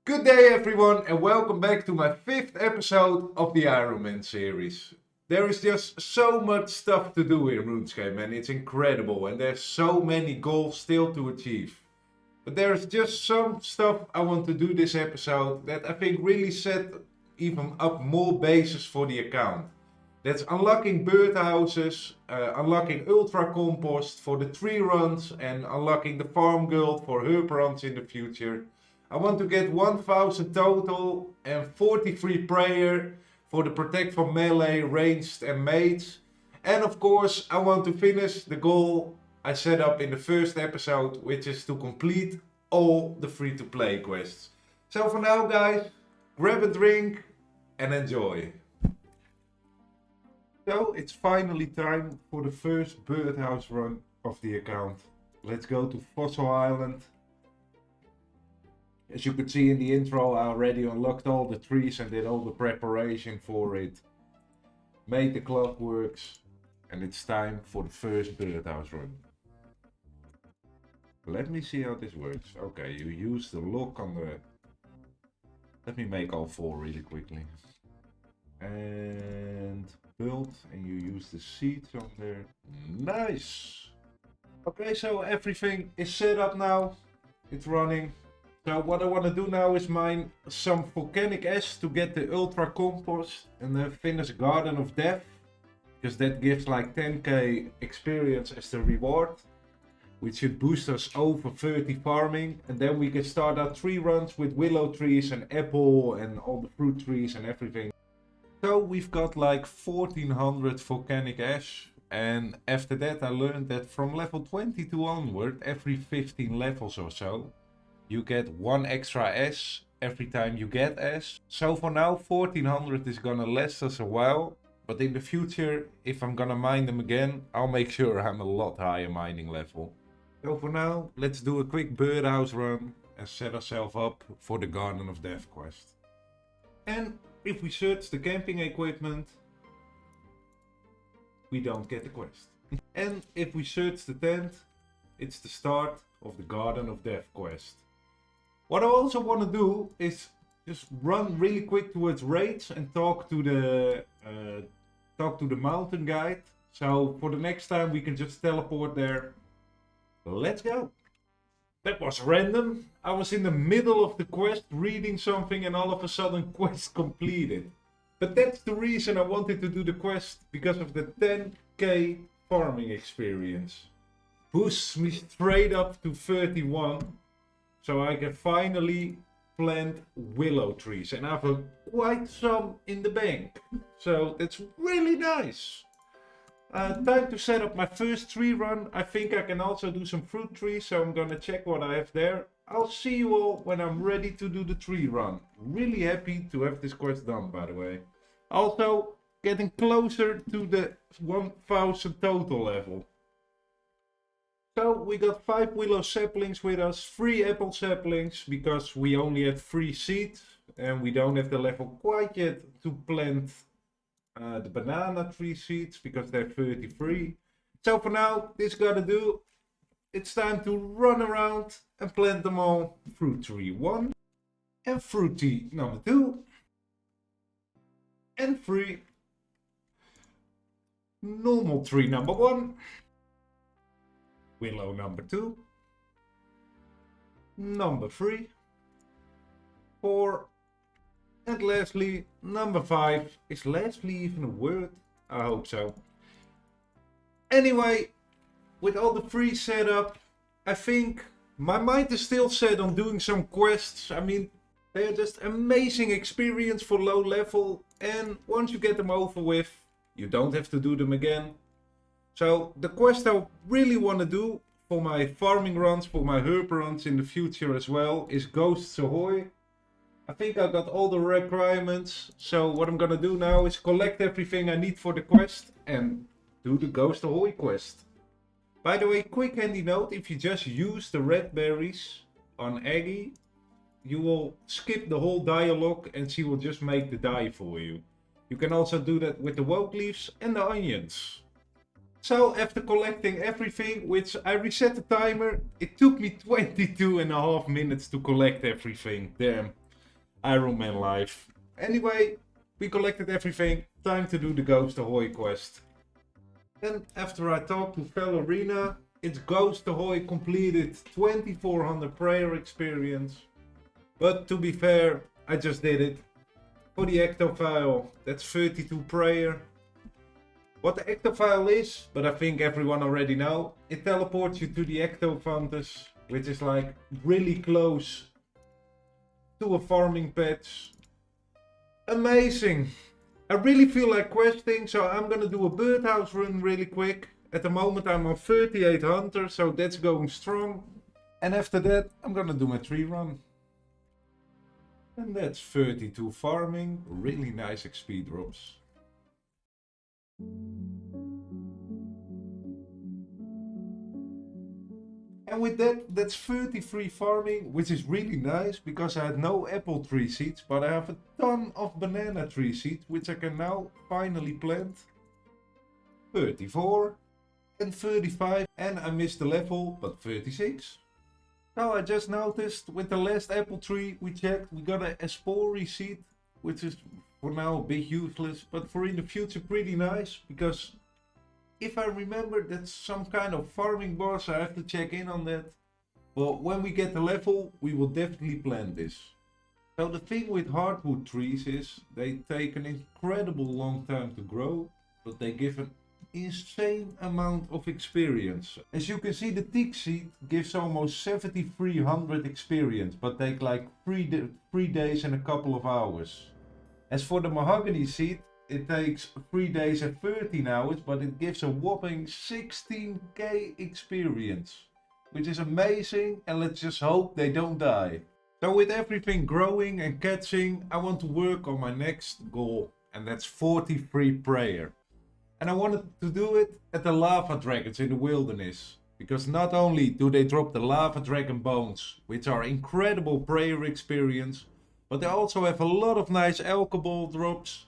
Good day everyone and welcome back to my 5th episode of the Ironman series. There is just so much stuff to do in RuneScape, man, it's incredible and there's so many goals still to achieve. But there's just some stuff I want to do this episode that I think really set even up more bases for the account. That's unlocking birdhouses, unlocking ultra compost for the tree runs and unlocking the farm guild for herb runs in the future. I want to get 1000 total and 43 prayer for the protect from melee, ranged and mates. And of course I want to finish the goal I set up in the first episode, which is to complete all the free to play quests. So for now guys, grab a drink and enjoy. So it's finally time for the first birdhouse run of the account. Let's go to Fossil Island. As you could see in the intro, I already unlocked all the trees and did all the preparation for it. Made the clockworks and it's time for the first birdhouse run. Let me see how this works. Okay, you use the lock on the... Let me make all 4 really quickly. And build, and you use the seeds on there. Nice! Okay, so everything is set up now. It's running. So what I want to do now is mine some volcanic ash to get the ultra compost and then finish Garden of Death, because that gives like 10k experience as the reward, which should boost us over 30 farming, and then we can start our tree runs with willow trees and apple and all the fruit trees and everything. So we've got like 1400 volcanic ash, and after that I learned that from level 22 onward, every 15 levels or so, you get 1 extra ash every time you get ash. So for now 1400 is gonna last us a while, but in the future, if I'm gonna mine them again, I'll make sure I'm a lot higher mining level. So for now, let's do a quick birdhouse run and set ourselves up for the Garden of Death quest. And if we search the camping equipment, we don't get the quest. And if we search the tent, it's the start of the Garden of Death quest. What I also want to do is just run really quick towards raids and talk to the mountain guide. So for the next time we can just teleport there. Let's go. That was random. I was in the middle of the quest reading something and all of a sudden quest completed. But that's the reason I wanted to do the quest, because of the 10k farming experience. Boosts me straight up to 31. So I can finally plant willow trees, and I have quite some in the bank. So that's really nice. Time to set up my first tree run. I think I can also do some fruit trees, so I'm gonna check what I have there. I'll see you all when I'm ready to do the tree run. Really happy to have this quest done, by the way. Also, getting closer to the 1000 total level. So we got 5 willow saplings with us, 3 apple saplings, because we only had 3 seeds and we don't have the level quite yet to plant the banana tree seeds because they're 33. So for now, this gotta do. It's time to run around and plant them all. Fruit tree 1 and fruit tree number 2 and 3. Normal tree number 1. Willow number 2, number 3, 4, and lastly, number 5. Is lastly even a word? I hope so. Anyway, with all the free set up, I think my mind is still set on doing some quests. I mean, they're just amazing experience for low level, and once you get them over with, you don't have to do them again. So the quest I really want to do for my farming runs, for my herb runs in the future as well, is Ghosts Ahoy. I think I got all the requirements, so what I'm gonna do now is collect everything I need for the quest and do the Ghost Ahoy quest. By the way, quick handy note, if you just use the red berries on Aggie, you will skip the whole dialogue and she will just make the dye for you. You can also do that with the woke leaves and the onions. So after collecting everything, which I reset the timer, it took me 22.5 minutes to collect everything. Damn. Ironman life. Anyway, we collected everything. Time to do the Ghost Ahoy quest. And after I talked to fellow Arena, it's Ghost Ahoy completed 2400 prayer experience. But to be fair, I just did it. For the ectofile, that's 32 prayer. What the ectofile is, but I think everyone already know, it teleports you to the ectofantas, which is like really close to a farming patch. Amazing! I really feel like questing, so I'm gonna do a birdhouse run really quick. At the moment I'm on 38 hunter, so that's going strong. And after that I'm gonna do my tree run. And that's 32 farming, really nice XP drops. And with that, that's 33 farming, which is really nice because I had no apple tree seeds, but I have a ton of banana tree seeds, which I can now finally plant. 34 and 35, and I missed the level, but 36. Now I just noticed with the last apple tree we checked, we got a Espori seed, which is for now a bit useless, but for in the future pretty nice, because if I remember, that's some kind of farming boss. I have to check in on that. Well, when we get the level, we will definitely plant this. So the thing with hardwood trees is they take an incredible long time to grow, but they give an insane amount of experience. As you can see, the teak seed gives almost 7300 experience, but take like 3 days and a couple of hours. As for the mahogany seed, it takes 3 days and 13 hours, but it gives a whopping 16k experience, which is amazing, and let's just hope they don't die. So with everything growing and catching, I want to work on my next goal, and that's 43 prayer. And I wanted to do it at the lava dragons in the wilderness, because not only do they drop the lava dragon bones, which are incredible prayer experience, but they also have a lot of nice alcohol drops.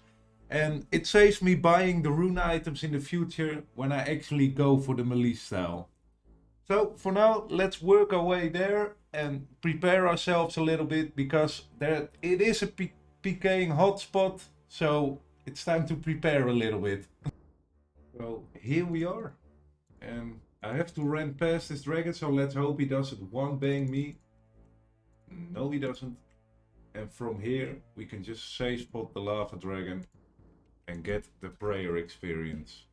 And it saves me buying the rune items in the future when I actually go for the melee style. So for now, let's work our way there and prepare ourselves a little bit, because it is a PKing hotspot, so it's time to prepare a little bit. So here we are, and I have to run past this dragon, so let's hope he doesn't one bang me. No, he doesn't. And from here we can just safe spot the lava dragon and get the prayer experience.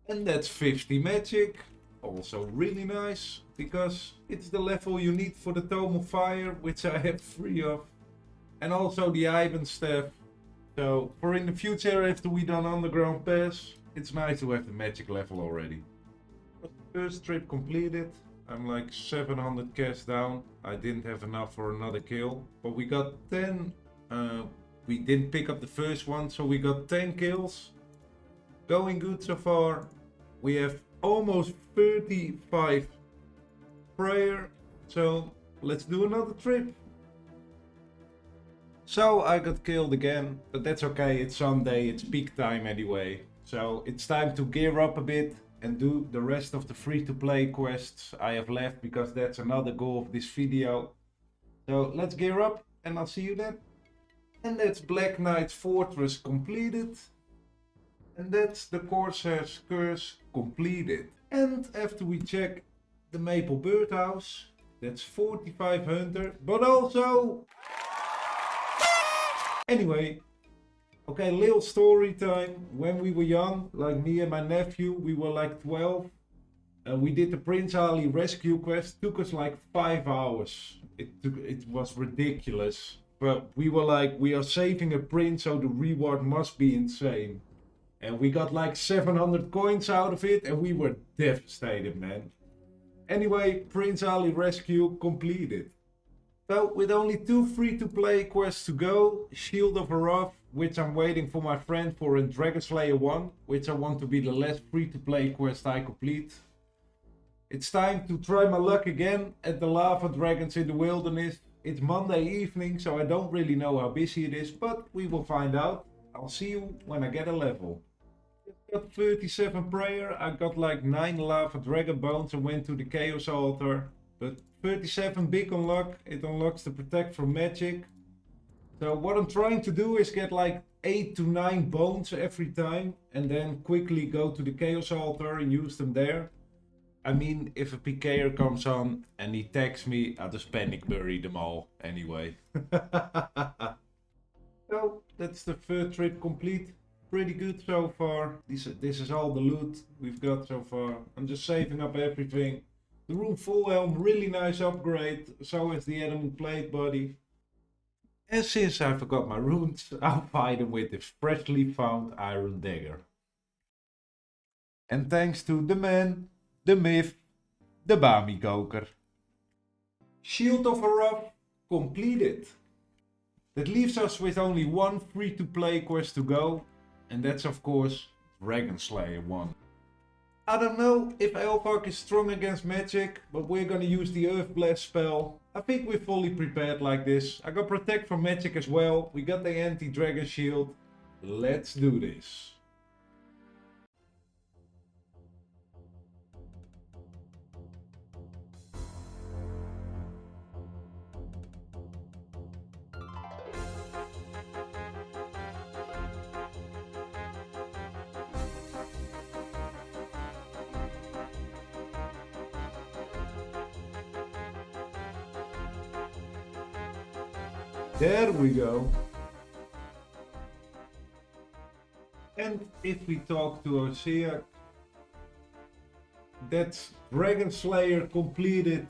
And that's 50 magic, also really nice, because it's the level you need for the Tome of Fire, which I have 3 of, and also the Ivan staff. So for in the future, after we done underground pass, it's nice to have the magic level already. First trip completed, I'm like 700 cash down. I didn't have enough for another kill, but we got 10. We didn't pick up the first one, so we got 10 kills. Going good so far. We have almost 35 prayer, so let's do another trip. So I got killed again, but that's okay, it's Sunday, it's peak time anyway. So it's time to gear up a bit and do the rest of the free-to-play quests I have left, because that's another goal of this video. So let's gear up and I'll see you then. And that's Black Knight's Fortress completed. And that's the Corsair's Curse completed. And after we check the Maple Birdhouse, that's 4500, but also... Anyway, okay, little story time. When we were young, like me and my nephew, we were like 12. We did the Prince Ali rescue quest. Took us like 5 hours. It was ridiculous. But we were like, we are saving a prince, so the reward must be insane. And we got like 700 coins out of it, and we were devastated, man. Anyway, Prince Ali rescue completed. So with only 2 free-to-play quests to go, Shield of Arath, which I'm waiting for my friend for in Dragon Slayer 1, which I want to be the last free-to-play quest I complete. It's time to try my luck again at the Lava Dragons in the Wilderness. It's Monday evening, so I don't really know how busy it is, but we will find out. I'll see you when I get a level. I got 37 prayer, I got like 9 Lava Dragon Bones and went to the Chaos Altar. But 37 big unlock, it unlocks the Protect from Magic. So what I'm trying to do is get like 8 to 9 bones every time and then quickly go to the Chaos Altar and use them there. I mean, if a PKer comes on and he tags me, I'll just panic bury them all anyway. So that's the third trip complete. Pretty good so far. This is all the loot we've got so far. I'm just saving up everything. The Rune Full Helm, really nice upgrade. So is the Adamant Plate Body. And since I forgot my runes, I'll fight him with the freshly found Iron Dagger. And thanks to the man, the myth, the Bami Koker. Shield of Araf completed. That leaves us with only one free-to-play quest to go, and that's of course Dragon Slayer 1. I don't know if Elvark is strong against magic, but we're gonna use the Earth Blast spell. I think we're fully prepared like this. I got Protect from magic as well, we got the anti-dragon shield. Let's do this. There we go. And if we talk to Osea, that's Dragon Slayer completed.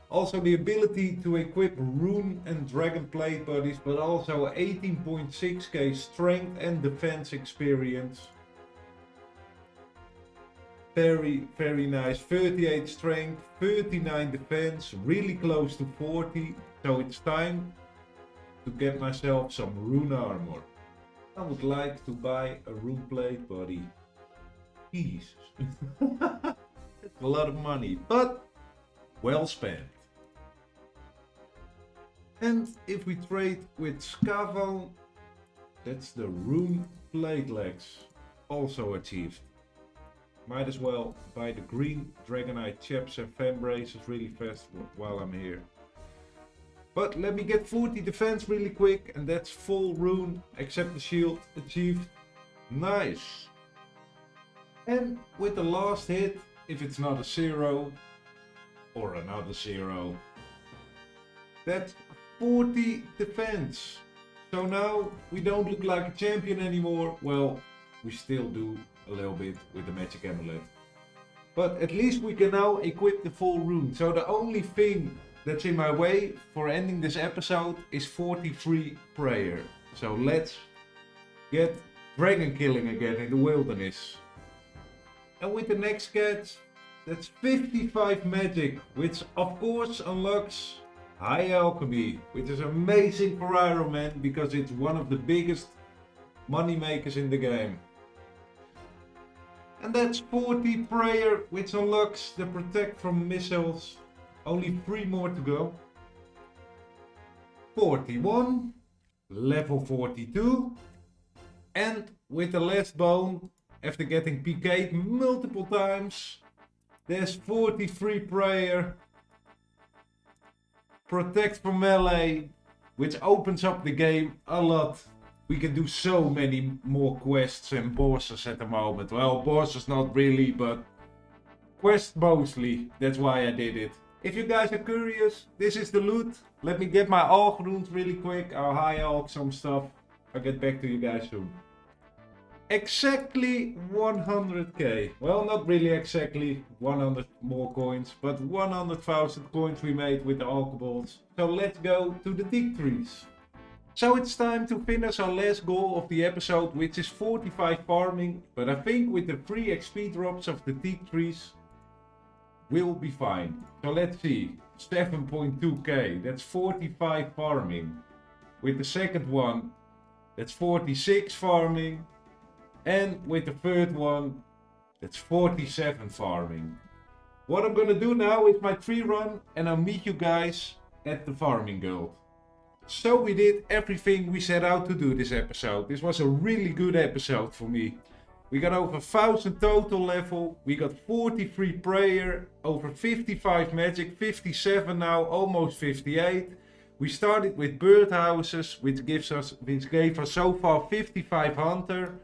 Also the ability to equip Rune and Dragon Plate Bodies, but also 18.6k strength and defense experience. Very, very nice. 38 strength, 39 defense, really close to 40. So it's time to get myself some rune armor. I would like to buy a rune plate body. Jesus. That's a lot of money, but well spent. And if we trade with Scavo, that's the rune plate legs. Also achieved. Might as well buy the green Dragonite chaps and fan braces really fast while I'm here. But let me get 40 defense really quick, and that's full rune, except the shield achieved. Nice. And with the last hit, if it's not a 0 or another 0, that's 40 defense. So now we don't look like a champion anymore. Well, we still do a little bit with the magic amulet. But at least we can now equip the full rune. So the only thing that's in my way for ending this episode is 43 prayer. So let's get dragon killing again in the wilderness. And with the next catch, that's 55 magic, which of course unlocks high alchemy, which is amazing for Ironman because it's one of the biggest money makers in the game. And that's 40 prayer, which unlocks the protect from missiles. Only 3 more to go. 41, level 42, and with the last bone, after getting PK'd multiple times, there's 43 prayer, protect from melee, which opens up the game a lot. We can do so many more quests and bosses at the moment. Well, bosses not really, but quests mostly. That's why I did it. If you guys are curious, this is the loot. Let me get my Alch runes really quick. I'll high Alch some stuff. I'll get back to you guys soon. Exactly 100k. Well, not really exactly 100 more coins, but 100,000 coins we made with the alcohols. So let's go to the dig trees. So it's time to finish our last goal of the episode, which is 45 farming. But I think with the free XP drops of the dig trees, we'll be fine. So let's see. 7.2k. That's 45 farming. With the second one, that's 46 farming. And with the third one, that's 47 farming. What I'm gonna do now is my tree run, and I'll meet you guys at the farming guild. So we did everything we set out to do this episode. This was a really good episode for me. We got over 1000 total level, we got 43 prayer, over 55 magic, 57 now, almost 58. We started with birdhouses, which gave us so far 55 hunter,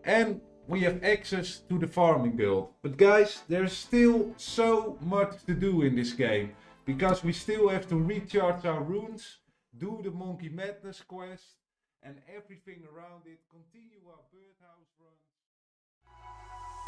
and we have access to the farming guild. But guys, there's still so much to do in this game, because we still have to recharge our runes, do the Monkey Madness quest, and everything around it, continue our birdhouse runs.